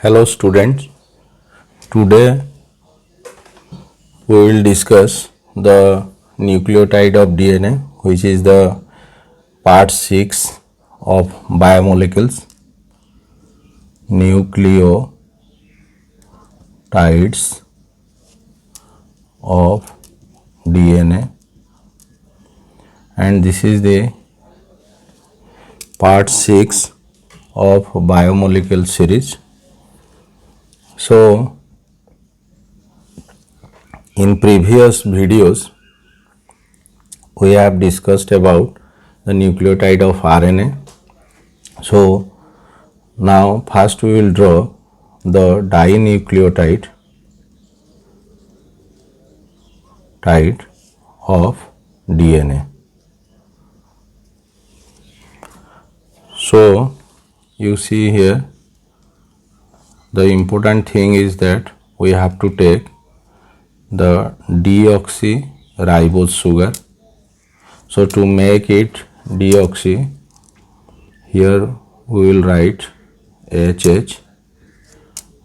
Hello students, today we will discuss the nucleotide of DNA, which is the part 6 of biomolecules. Nucleotides of DNA, and this is the part 6 of biomolecule series. So in previous videos we have discussed about the nucleotide of RNA. So now first we will draw the dinucleotide of DNA. So you see here, the important thing is that we have to take the deoxyribose sugar. So to make it deoxy, here we will write HH,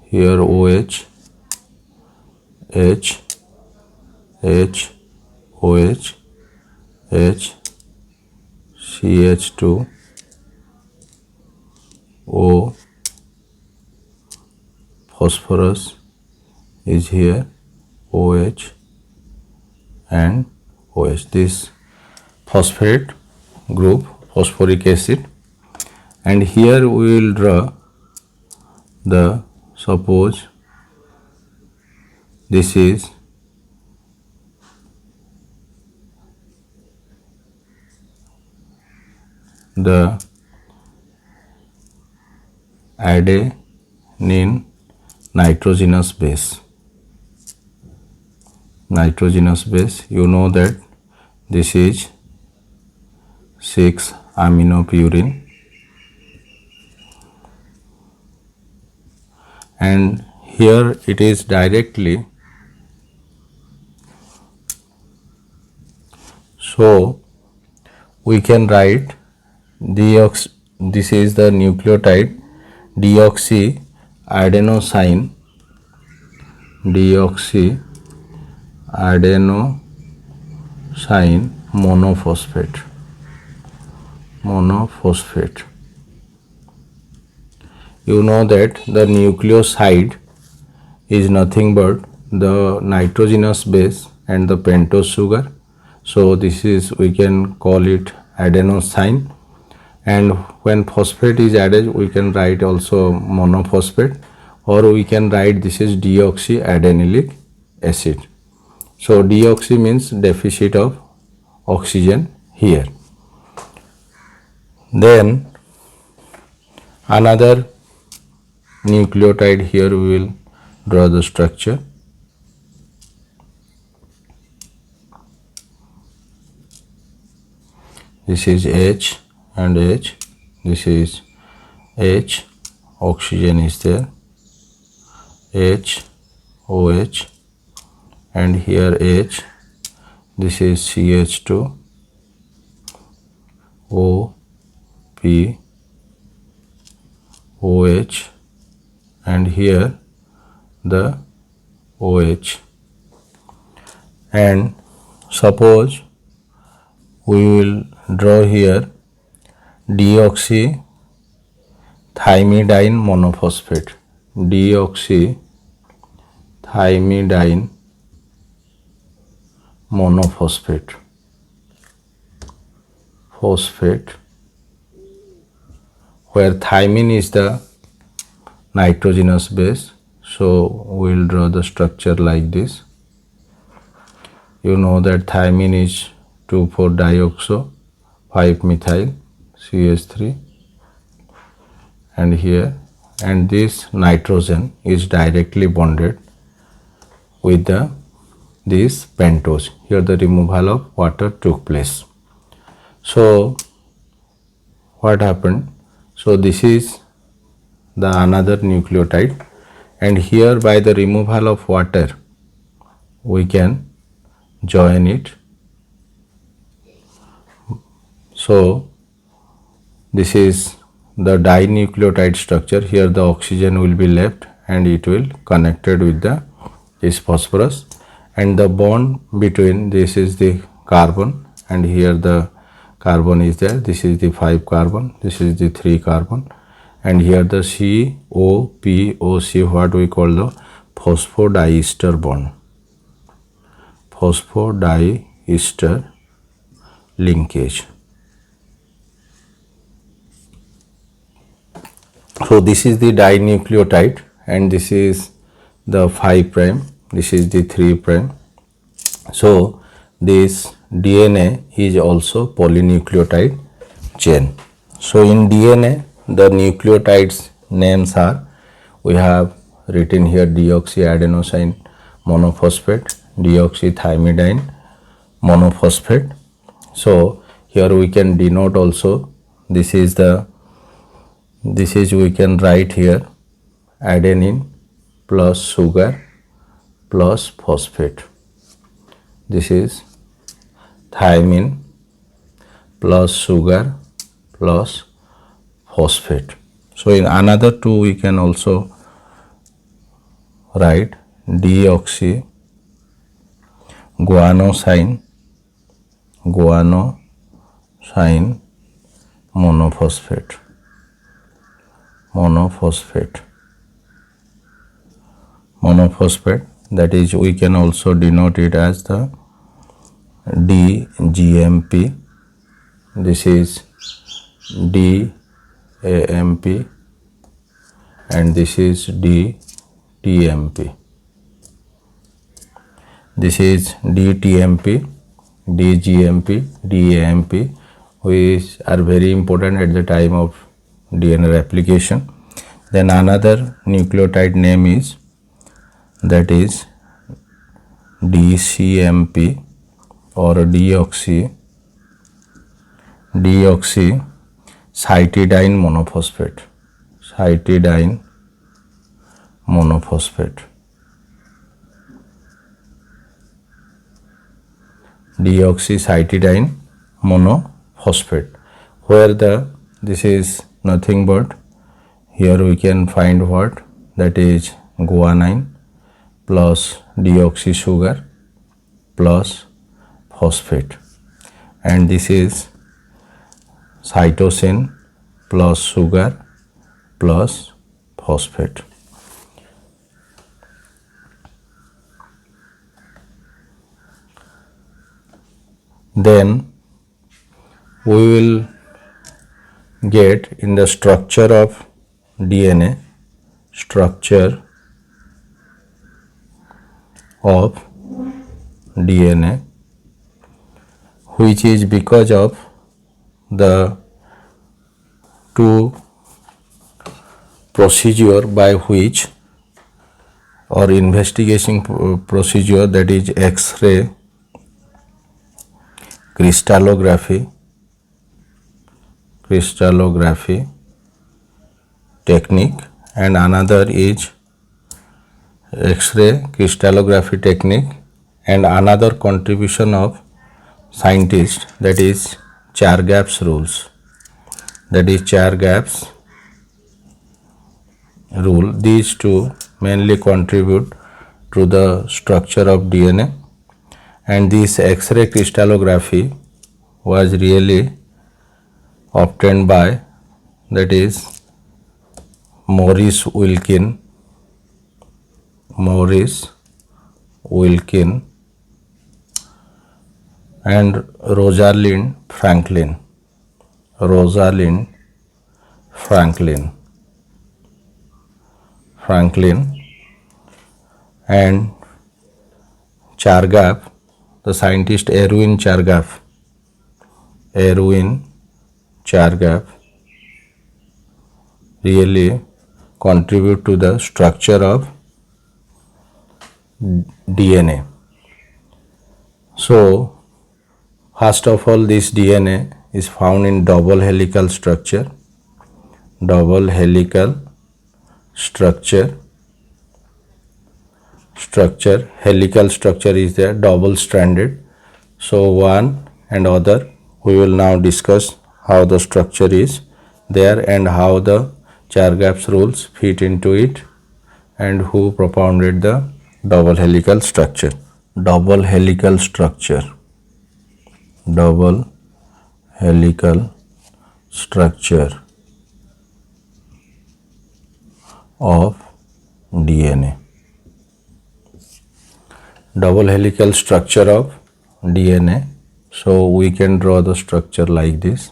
here OH, H, H, OH, H, CH2, O, phosphorus is here, OH and OH. This phosphate group, phosphoric acid, and here we will draw the, suppose this is the adenine nitrogenous base. You know that this is 6-aminopurine, and here it is directly, so we can write this is the nucleotide deoxyadenosine monophosphate. You know that the nucleoside is nothing but the nitrogenous base and the pentose sugar. So this is, we can call it adenosine, and when phosphate is added we can write also monophosphate, or we can write this is deoxyadenilic acid. So deoxy means deficit of oxygen here. Then another nucleotide, here we will draw the structure. This is H and H, this is H, oxygen is there, H, OH, and here H, this is CH2, O, P, OH, and here the OH. And suppose we will draw here deoxythymidine monophosphate, deoxythymidine monophosphate, where thymine is the nitrogenous base. So we will draw the structure like this. You know that thymine is 2,4-dioxo 5-methyl CH3, and here, and this nitrogen is directly bonded with this pentose. Here the removal of water took place. So what happened? So this is the another nucleotide, and here by the removal of water we can join it. So this is the dinucleotide structure. Here the oxygen will be left and it will connected with this phosphorus, and the bond between this is the carbon, and here the carbon is there. This is the 5 carbon, this is the 3 carbon, and here the COPOC, what we call the phosphodiester bond, phosphodiester linkage. So this is the dinucleotide, and this is the 5 prime, this is the 3 prime. So this DNA is also polynucleotide chain. So in DNA the nucleotides names are, we have written here deoxyadenosine monophosphate, deoxythymidine monophosphate. So here we can denote also, this is we can write here adenine plus sugar plus phosphate. This is thymine plus sugar plus phosphate. So in another two we can also write deoxyguanosine monophosphate. That is, we can also denote it as the DGMP. This is DAMP and this is DTMP. This is DTMP, DGMP, DAMP, which are very important at the time of DNA replication. Then another nucleotide name is, that is DCMP or deoxycytidine monophosphate. Deoxycytidine monophosphate, where this is nothing but, here we can find what, that is guanine plus deoxy sugar plus phosphate, and this is cytosine plus sugar plus phosphate. Then we will get in the structure of DNA, which is because of the two procedure by which, or investigation procedure, that is X-ray crystallography technique, and another is X-ray crystallography technique, and another contribution of scientists, that is Chargaff's rules. Rule. These two mainly contribute to the structure of DNA, and this X-ray crystallography was really obtained by, that is Maurice Wilkin and Rosalind Franklin. And Chargaff, the scientist Erwin Chargaff really contribute to the structure of DNA. So first of all, this DNA is found in double helical structure. Helical structure is there, double stranded. So one and other, we will now discuss how the structure is there and how the Chargaff's rules fit into it, and who propounded the double helical structure. Double helical structure. Double helical structure of DNA. Double helical structure of DNA. So we can draw the structure like this.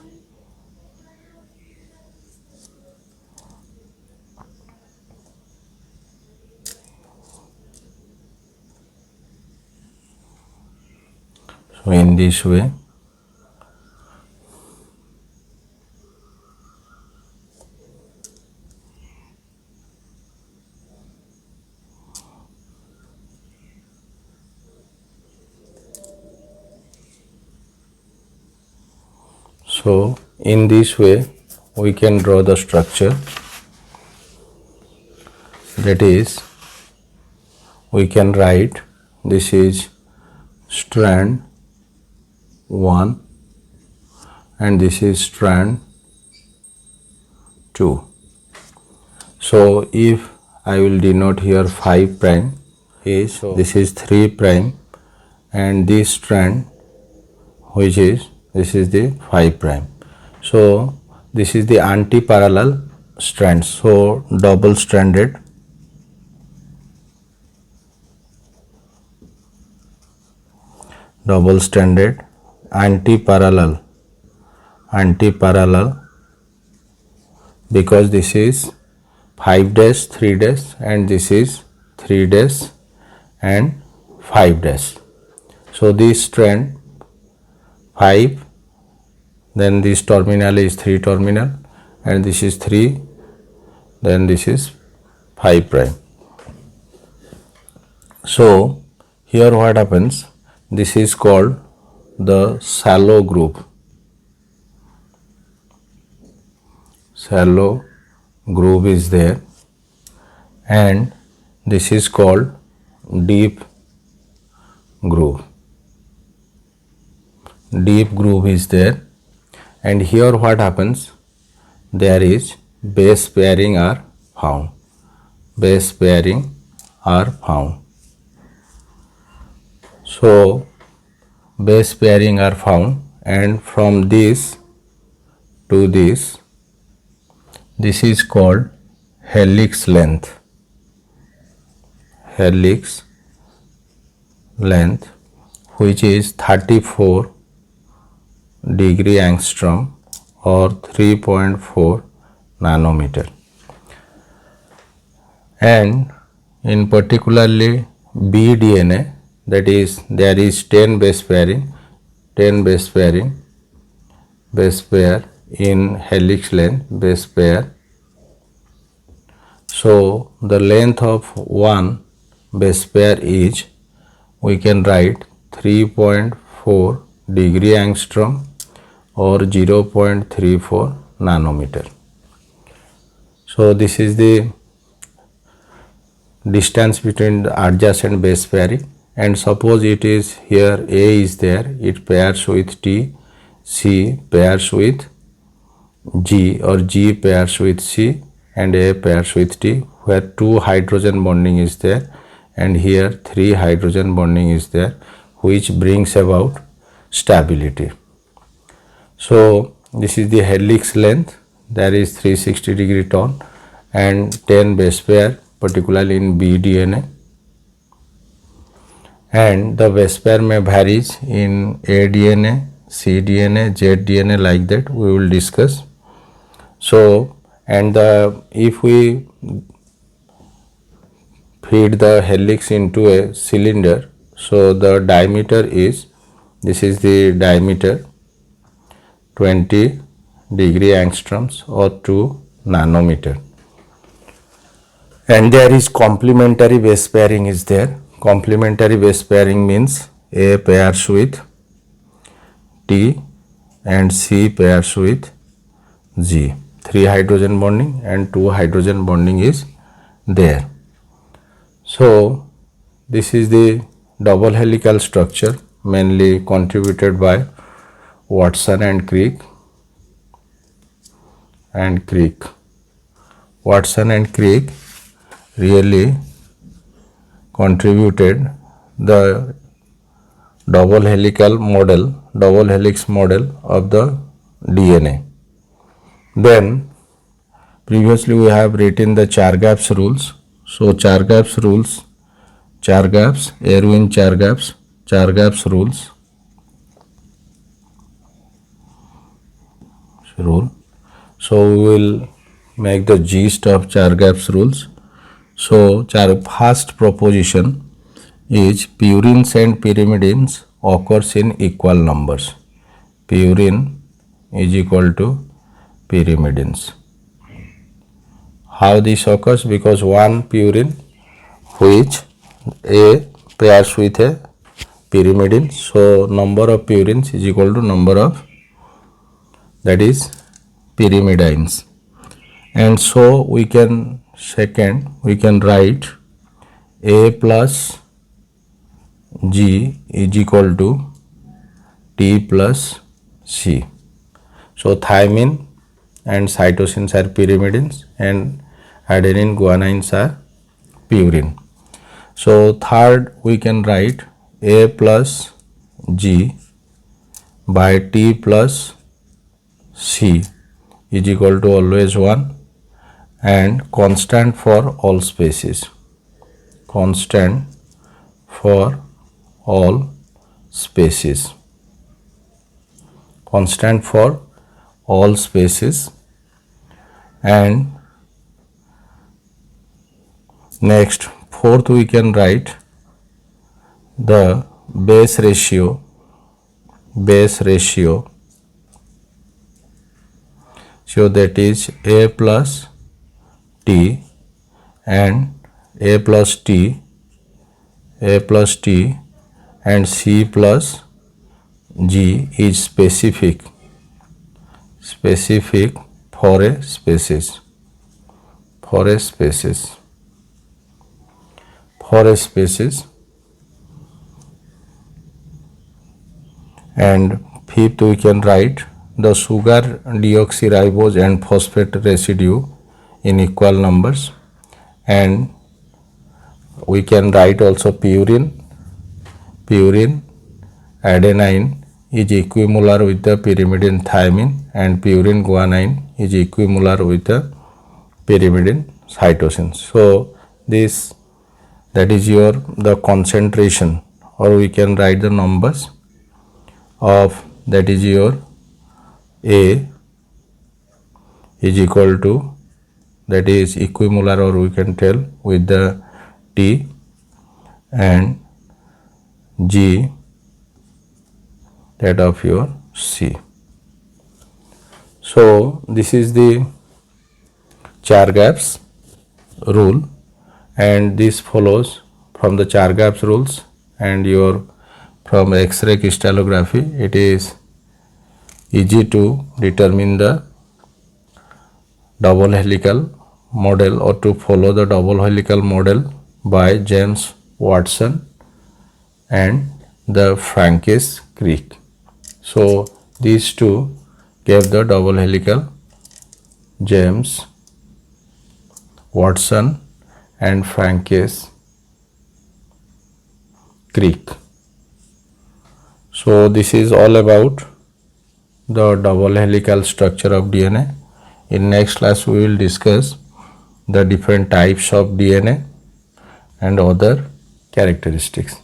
So in this way, we can draw the structure. That is, we can write this is strand 1 and this is strand 2. So if I will denote here 5 prime is, this is 3 prime, and this strand which is, this is the 5 prime. So this is the anti-parallel strand. So double stranded anti-parallel because this is 5 dash 3 dash and this is 3 dash and 5 dash. So this strand 5, then this terminal is 3 terminal, and this is 3, then this is 5 prime. So here what happens, this is called the shallow groove. Shallow groove is there, and this is called deep groove. Deep groove is there, and here what happens, there is base pairing are found. Base pairing are found. So base pairing are found, and from this to this is called helix length. Helix length, which is 34 degree angstrom or 3.4 nanometer. And in particularly BDNA, that is, there is 10 base pairing base pair in helix length base pair. So the length of one base pair is, we can write 3.4 degree angstrom or 0.34 nanometer. So this is the distance between the adjacent base pairing, and suppose it is here A is there, it pairs with T, C pairs with G, or G pairs with C and A pairs with T, where 2 hydrogen bonding is there and here 3 hydrogen bonding is there, which brings about stability. So this is the helix length, there is 360 degree turn and 10 base pair, particularly in BDNA, and the base pair may varies in ADNA, cDNA, zDNA, like that we will discuss. So, and if we feed the helix into a cylinder, so the diameter is, this is the diameter, 20 degree angstroms or 2 nanometer, and there is complementary base pairing is there. Complementary base pairing means A pairs with T and C pairs with G. 3 hydrogen bonding and 2 hydrogen bonding is there. So this is the double helical structure mainly contributed by Watson and Crick, and Crick. Watson and Crick really contributed the double helix model of the DNA. Then previously we have written the Chargaff's rules. So Chargaff's Erwin Chargaff's rules rule. So we will make the gist of Chargaff's rules. So first proposition is purines and pyrimidines occurs in equal numbers. Purine is equal to pyrimidines. How this occurs? Because one purine which A pairs with a pyrimidine, so number of purines is equal to number of, that is, pyrimidines. And so we can write A plus G is equal to T plus C. So thymine and cytosines are pyrimidines and adenine guanines are purine. So third we can write A plus G by T plus C is equal to always 1 and constant for all species. Constant for all species. Constant for all species. And next, fourth we can write the base ratio. So that is A plus T and A plus T and C plus G is specific for a species. And fifth we can write the sugar, deoxyribose and phosphate residue in equal numbers, and we can write also purine adenine is equimolar with the pyrimidine thymine and purine guanine is equimolar with the pyrimidine cytosine. So that is the concentration, or we can write the numbers of, that is your A is equal to, that is equimolar, or we can tell with the T, and G that of your C. So this is the Chargaff's rule, and this follows from the Chargaff's rules, and from X-ray crystallography it is easy to determine the double helical model, or to follow the double helical model by James Watson and the Francis Crick. So these two gave the double helical, James Watson and Francis Crick. So this is all about the double helical structure of DNA. In next class we will discuss the different types of DNA and other characteristics.